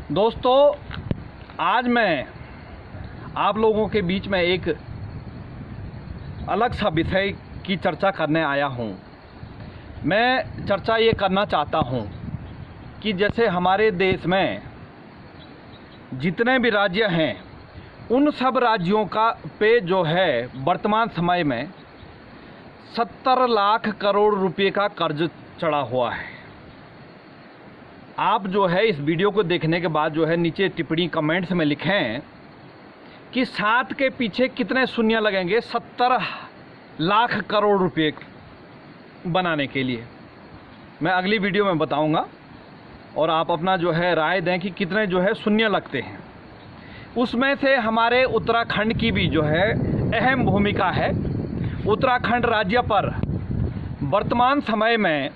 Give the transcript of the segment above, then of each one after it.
दोस्तों, आज मैं आप लोगों के बीच में एक अलग सा विषय की चर्चा करने आया हूँ। मैं चर्चा ये करना चाहता हूँ कि जैसे हमारे देश में जितने भी राज्य हैं उन सब राज्यों का पे जो है वर्तमान समय में 70 लाख करोड़ रुपए का कर्ज चढ़ा हुआ है। आप जो है इस वीडियो को देखने के बाद जो है नीचे टिप्पणी कमेंट्स में लिखें कि 7 के पीछे कितने शून्य लगेंगे 70 लाख करोड़ रुपए बनाने के लिए। मैं अगली वीडियो में बताऊंगा और आप अपना जो है राय दें कि कितने जो है शून्य लगते हैं। उसमें से हमारे उत्तराखंड की भी जो है अहम भूमिका है। उत्तराखंड राज्य पर वर्तमान समय में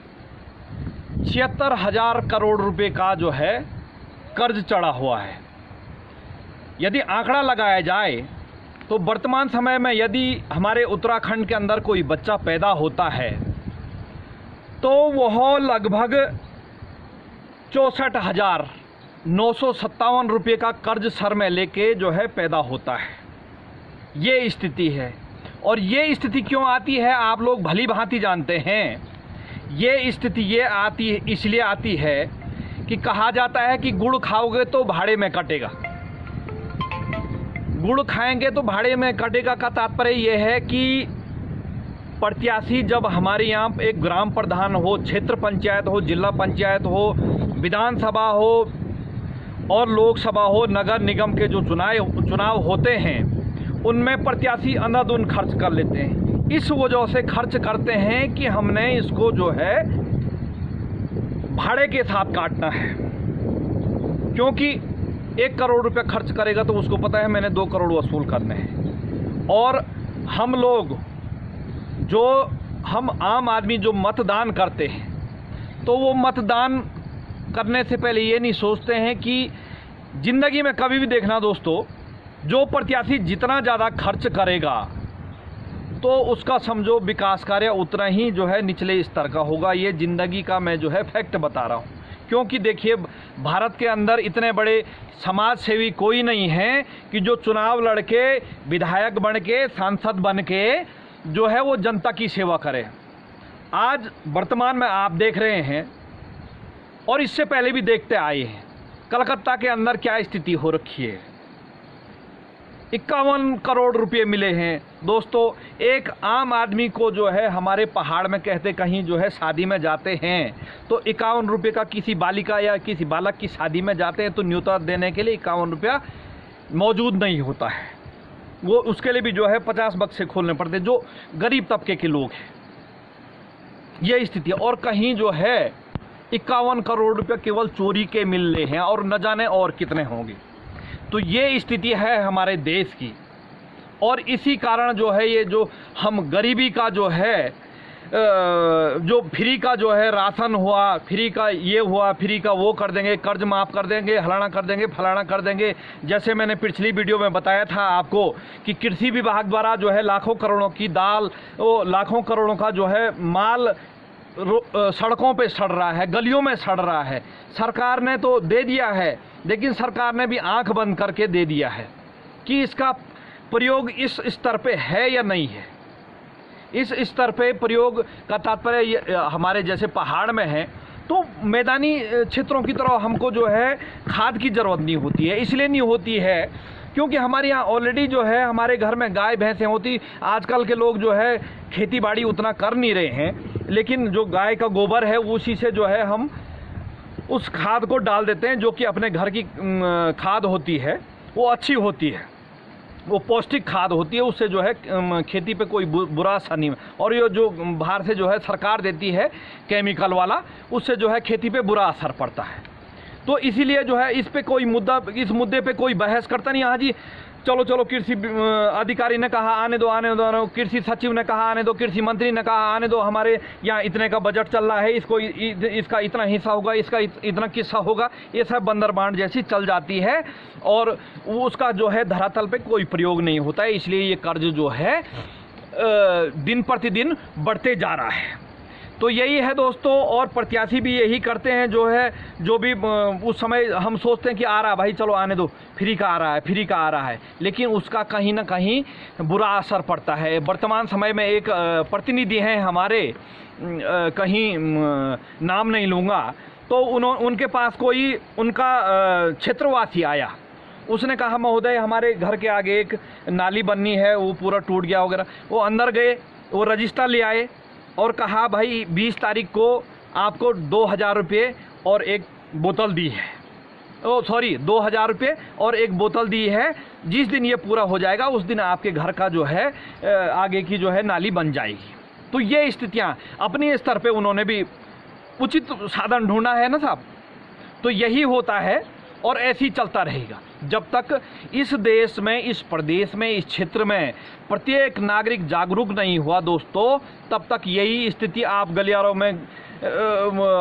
76,000 करोड़ रुपए का जो है कर्ज चढ़ा हुआ है। यदि आंकड़ा लगाया जाए तो वर्तमान समय में यदि हमारे उत्तराखंड के अंदर कोई बच्चा पैदा होता है तो वह लगभग 64,957 रुपये का कर्ज सर में लेके जो है पैदा होता है। ये स्थिति है। और ये स्थिति क्यों आती है आप लोग भली भांति जानते हैं। ये स्थिति ये आती इसलिए आती है कि कहा जाता है कि गुड़ खाओगे तो भाड़े में कटेगा। गुड़ खाएंगे तो भाड़े में कटेगा का तात्पर्य यह है कि प्रत्याशी जब हमारे यहाँ एक ग्राम प्रधान हो, क्षेत्र पंचायत हो, जिला पंचायत हो, विधानसभा हो और लोकसभा हो, नगर निगम के जो चुनाव होते हैं उनमें प्रत्याशी अंधाधुंध खर्च कर लेते हैं। इस वजह से खर्च करते हैं कि हमने इसको जो है भाड़े के साथ काटना है, क्योंकि 1 करोड़ रुपए खर्च करेगा तो उसको पता है मैंने 2 करोड़ वसूल करने हैं। और हम लोग हम आम आदमी जो मतदान करते हैं तो वो मतदान करने से पहले ये नहीं सोचते हैं कि ज़िंदगी में कभी भी देखना दोस्तों, जो प्रत्याशी जितना ज़्यादा खर्च करेगा तो उसका समझो विकास कार्य उतना ही जो है निचले स्तर का होगा। ये ज़िंदगी का मैं जो है फैक्ट बता रहा हूँ। क्योंकि देखिए, भारत के अंदर इतने बड़े समाज सेवी कोई नहीं है कि जो चुनाव लड़के विधायक बन के सांसद बन के जो है वो जनता की सेवा करे। आज वर्तमान में आप देख रहे हैं और इससे पहले भी देखते आए हैं कलकत्ता के अंदर क्या स्थिति हो रखी है। 51 करोड़ रुपए मिले हैं दोस्तों। एक आम आदमी को जो है हमारे पहाड़ में कहते कहीं जो है शादी में जाते हैं तो 51 रुपये का किसी बालिका या किसी बालक की शादी में जाते हैं तो न्योता देने के लिए 51 रुपया मौजूद नहीं होता है। वो उसके लिए भी जो है 50 बक्से खोलने पड़ते हैं जो गरीब तबके के लोग हैं। ये स्थिति। और कहीं जो है 51 करोड़ रुपये केवल चोरी के मिल रहे हैं और न जाने और कितने होंगे। तो ये स्थिति है हमारे देश की। और इसी कारण जो है ये जो हम गरीबी का जो है जो फ्री का जो है राशन हुआ, फ्री का ये हुआ, फ्री का वो कर देंगे, कर्ज माफ़ कर देंगे, हलाना कर देंगे, फलाना कर देंगे। जैसे मैंने पिछली वीडियो में बताया था आपको कि कृषि विभाग द्वारा जो है लाखों करोड़ों की दाल, वो लाखों करोड़ों का जो है माल सड़कों पे सड़ रहा है, गलियों में सड़ रहा है। सरकार ने तो दे दिया है, लेकिन सरकार ने भी आंख बंद करके दे दिया है कि इसका प्रयोग इस स्तर पे है या नहीं है। इस स्तर पे प्रयोग का तात्पर्य हमारे जैसे पहाड़ में है तो मैदानी क्षेत्रों की तरह हमको जो है खाद की ज़रूरत नहीं होती है। इसलिए नहीं होती है क्योंकि हमारे यहाँ ऑलरेडी जो है हमारे घर में गाय भैंसें होती। आजकल के लोग जो है खेती बाड़ी उतना कर नहीं रहे हैं, लेकिन जो गाय का गोबर है उसी से जो है हम उस खाद को डाल देते हैं, जो कि अपने घर की खाद होती है, वो अच्छी होती है, वो पौष्टिक खाद होती है। उससे जो है खेती पे कोई बुरा असर नहीं। और ये जो बाहर से जो है सरकार देती है केमिकल वाला, उससे जो है खेती पे बुरा असर पड़ता है। तो इसीलिए जो है इस मुद्दे पे कोई बहस करता नहीं। हाँ जी, चलो कृषि अधिकारी ने कहा आने दो, कृषि सचिव ने कहा आने दो, कृषि मंत्री ने कहा आने दो, हमारे यहाँ इतने का बजट चल रहा है, इसका इतना हिस्सा होगा, इसका इतना किस्सा होगा। ये सब बंदर बांट जैसी चल जाती है और उसका जो है धरातल पे कोई प्रयोग नहीं होता है। इसलिए ये कर्ज जो है दिन प्रतिदिन बढ़ते जा रहा है। तो यही है दोस्तों, और प्रत्याशी भी यही करते हैं, जो है जो भी उस समय हम सोचते हैं कि आ रहा भाई चलो आने दो, फ्री का आ रहा है, फ्री का आ रहा है, लेकिन उसका कहीं ना कहीं बुरा असर पड़ता है। वर्तमान समय में एक प्रतिनिधि हैं हमारे, कहीं नाम नहीं लूँगा, तो उनके पास कोई उनका क्षेत्रवासी आया, उसने कहा महोदय हमारे घर के आगे एक नाली बननी है, वो पूरा टूट गया वगैरह। वो अंदर गए, वो रजिस्टर ले आए और कहा भाई 20 तारीख को आपको 2000 रुपये और एक बोतल दी है, 2000 रुपये और एक बोतल दी है, जिस दिन ये पूरा हो जाएगा उस दिन आपके घर का जो है आगे की जो है नाली बन जाएगी। तो ये स्थितियाँ अपने स्तर पे उन्होंने भी उचित साधन ढूंढा है ना साहब। तो यही होता है और ऐसे ही चलता रहेगा जब तक इस देश में, इस प्रदेश में, इस क्षेत्र में प्रत्येक नागरिक जागरूक नहीं हुआ दोस्तों, तब तक यही स्थिति। आप गलियारों में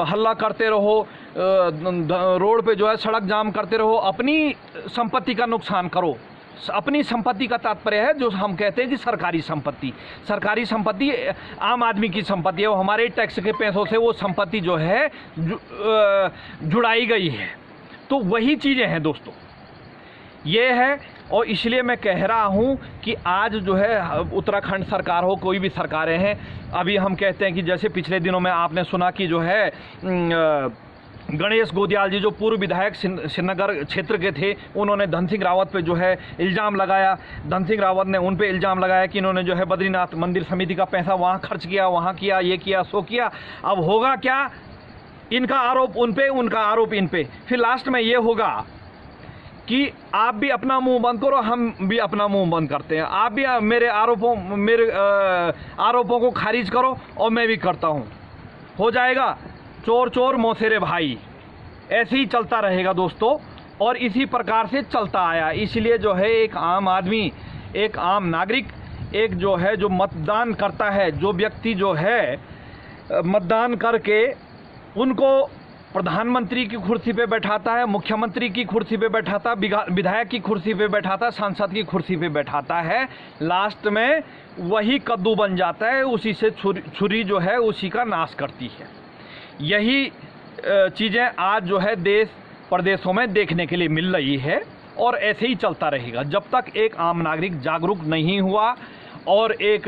हल्ला करते रहो, रोड पे जो है सड़क जाम करते रहो, अपनी संपत्ति का नुकसान करो। अपनी संपत्ति का तात्पर्य है जो हम कहते हैं कि सरकारी संपत्ति। सरकारी संपत्ति आम आदमी की संपत्ति है, वो हमारे टैक्स के पैसों से वो संपत्ति जो है जुड़ाई गई है। तो वही चीज़ें हैं दोस्तों, ये है। और इसलिए मैं कह रहा हूँ कि आज जो है उत्तराखंड सरकार हो, कोई भी सरकारें हैं, अभी हम कहते हैं कि जैसे पिछले दिनों में आपने सुना कि जो है गणेश गोदियाल जी जो पूर्व विधायक श्रीनगर क्षेत्र के थे, उन्होंने धन सिंह रावत पे जो है इल्ज़ाम लगाया। धन सिंह रावत ने उन पे इल्ज़ाम लगाया कि इन्होंने जो है बद्रीनाथ मंदिर समिति का पैसा वहाँ खर्च किया, वहाँ किया, ये किया, सो किया। अब होगा क्या, इनका आरोप उन पे, उनका आरोप इन पे, फिर लास्ट में ये होगा कि आप भी अपना मुंह बंद करो, हम भी अपना मुंह बंद करते हैं। आप भी मेरे आरोपों को खारिज करो और मैं भी करता हूँ। हो जाएगा चोर चोर मौसेरे भाई। ऐसे ही चलता रहेगा दोस्तों, और इसी प्रकार से चलता आया। इसलिए जो है एक आम आदमी, एक आम नागरिक, एक जो है जो मतदान करता है, जो व्यक्ति जो है मतदान करके उनको प्रधानमंत्री की कुर्सी पे बैठाता है, मुख्यमंत्री की कुर्सी पे बैठाता है, विधायक की कुर्सी पे बैठाता है, सांसद की कुर्सी पे बैठाता है, लास्ट में वही कद्दू बन जाता है, उसी से छुरी जो है उसी का नाश करती है। यही चीज़ें आज जो है देश प्रदेशों में देखने के लिए मिल रही है, और ऐसे ही चलता रहेगा जब तक एक आम नागरिक जागरूक नहीं हुआ और एक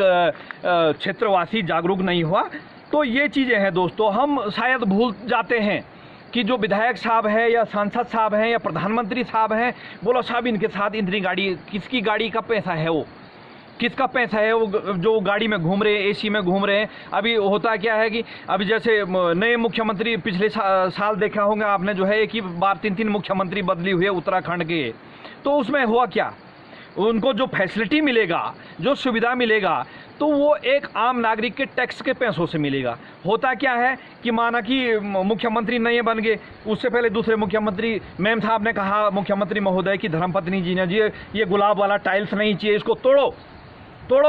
क्षेत्रवासी जागरूक नहीं हुआ। तो ये चीज़ें हैं दोस्तों, हम शायद भूल जाते हैं कि जो विधायक साहब हैं या सांसद साहब हैं या प्रधानमंत्री साहब हैं, बोलो साहब इनके साथ इतनी गाड़ी, किसकी गाड़ी का पैसा है, वो किसका पैसा है, वो जो गाड़ी में घूम रहे हैं, एसी में घूम रहे हैं। अभी होता क्या है कि अभी जैसे नए मुख्यमंत्री पिछले साल देखा होगा आपने, जो है एक ही बार 3 मुख्यमंत्री बदली हुई है उत्तराखंड के। तो उसमें हुआ क्या, उनको जो फैसिलिटी मिलेगा, जो सुविधा मिलेगा, तो वो एक आम नागरिक के टैक्स के पैसों से मिलेगा। होता क्या है कि माना कि मुख्यमंत्री नए बन गए, उससे पहले दूसरे मुख्यमंत्री मैम साहब ने कहा मुख्यमंत्री महोदय की धर्मपत्नी जी ने, जी ये गुलाब वाला टाइल्स नहीं चाहिए, इसको तोड़ो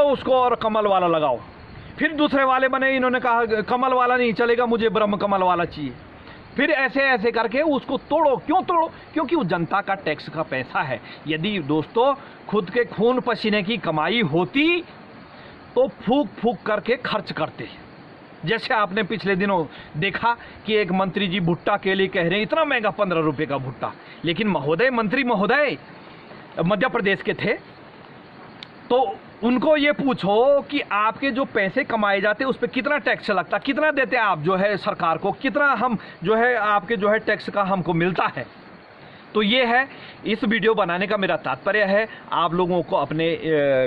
उसको और कमल वाला लगाओ। फिर दूसरे वाले बने, इन्होंने कहा कमल वाला नहीं चलेगा, मुझे ब्रह्म कमल वाला चाहिए। फिर ऐसे ऐसे करके उसको तोड़ो। क्यों तोड़ो? क्योंकि वो जनता का टैक्स का पैसा है। यदि दोस्तों खुद के खून पसीने की कमाई होती तो फूक फूक करके खर्च करते। जैसे आपने पिछले दिनों देखा कि एक मंत्री जी भुट्टा के लिए कह रहे हैं इतना महंगा 15 रुपये का भुट्टा, लेकिन महोदय, मंत्री महोदय मध्य प्रदेश के थे, तो उनको ये पूछो कि आपके जो पैसे कमाए जाते उस पर कितना टैक्स लगता, कितना देते आप जो है सरकार को, कितना हम जो है आपके जो है टैक्स का हमको मिलता है। तो ये है, इस वीडियो बनाने का मेरा तात्पर्य है आप लोगों को अपने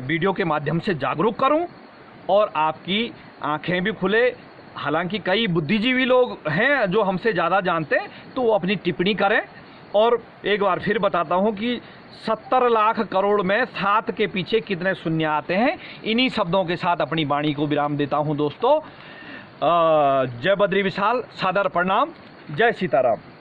वीडियो के माध्यम से जागरूक करूं और आपकी आंखें भी खुले। हालांकि कई बुद्धिजीवी लोग हैं जो हमसे ज़्यादा जानते हैं, तो वो अपनी टिप्पणी करें। और एक बार फिर बताता हूं कि 70 लाख करोड़ में 7 के पीछे कितने शून्य आते हैं। इन्हीं शब्दों के साथ अपनी वाणी को विराम देता हूं दोस्तों। जय बद्री विशाल, सादर प्रणाम, जय सीताराम।